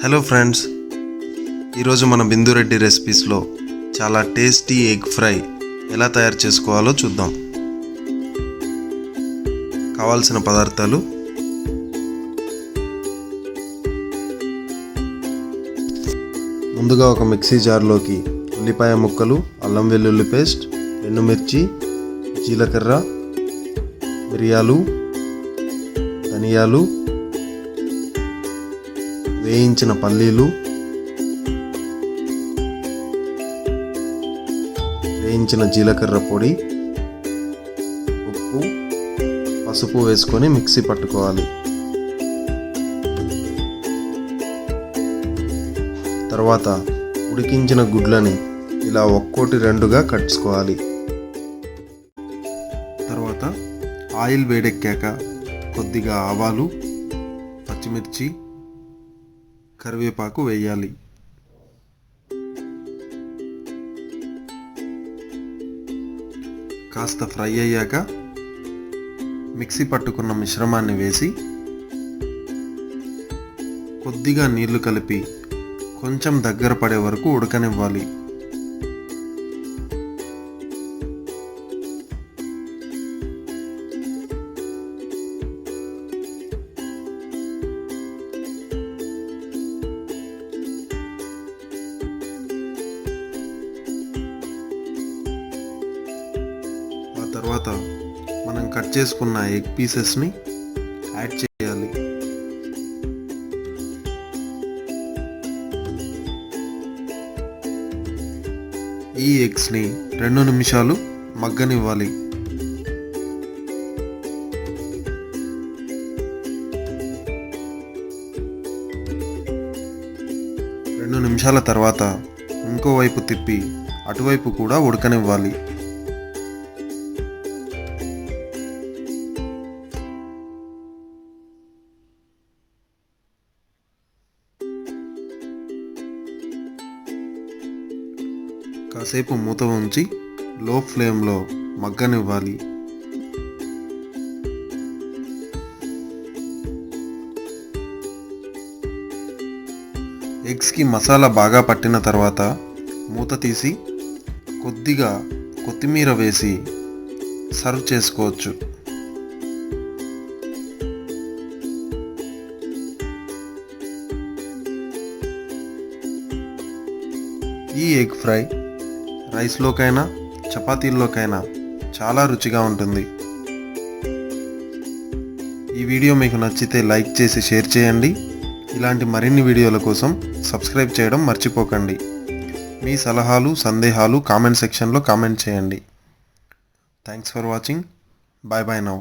Hello friends, ఈరోజు మన బిందు రెడ్డి రెసిపీస్లో చాలా టేస్టీ ఎగ్ ఫ్రై ఎలా తయారు చేసుకోవాలో చూద్దాం. కావాల్సిన పదార్థాలు: ముందుగా ఒక మిక్సీ జార్లోకి ఉల్లిపాయ ముక్కలు, అల్లం వెల్లుల్లి పేస్ట్, ఎండుమిర్చి, జీలకర్ర, మిరియాలు, ధనియాలు, వేయించిన పల్లీలు, వేయించిన జీలకర్ర పొడి, ఉప్పు, పసుపు వేసుకొని మిక్సీ పట్టుకోవాలి. తర్వాత ఉడికించిన గుడ్లని ఇలా ఒక్కోటి రెండుగా కట్ చేసుకోవాలి. తర్వాత ఆయిల్ వేడెక్కాక కొద్దిగా ఆవాలు, పచ్చిమిర్చి, కరివేపాకు వేయాలి. కాస్త ఫ్రై అయ్యాక మిక్సీ పట్టుకున్న మిశ్రమాన్ని వేసి కొద్దిగా నీళ్లు కలిపి కొంచెం దగ్గర పడే వరకు ఉడకనివ్వాలి. తర్వాత మనం కట్ చేసుకున్న ఎగ్ పీసెస్ని యాడ్ చేయాలి. ఈ ఎగ్స్ని 2 నిమిషాలు మగ్గనివ్వాలి. రెండు నిమిషాల తర్వాత ఇంకోవైపు తిప్పి అటువైపు కూడా ఉడకనివ్వాలి. కాసేపు మూత ఉంచి లో ఫ్లేమ్లో మగ్గనివ్వాలి. ఎగ్స్కి మసాలా బాగా పట్టిన తర్వాత మూత తీసి కొద్దిగా కొత్తిమీర వేసి సర్వ్ చేసుకోవచ్చు. ఈ ఎగ్ ఫ్రై రైస్లోకైనా చపాతీల్లోకైనా చాలా రుచిగా ఉంటుంది. ఈ వీడియో మీకు నచ్చితే లైక్ చేసి షేర్ చేయండి. ఇలాంటి మరిన్ని వీడియోల కోసం సబ్స్క్రైబ్ చేయడం మర్చిపోకండి. మీ సలహాలు, సందేహాలు కామెంట్ సెక్షన్లో కామెంట్ చేయండి. Thanks for watching. Bye bye now.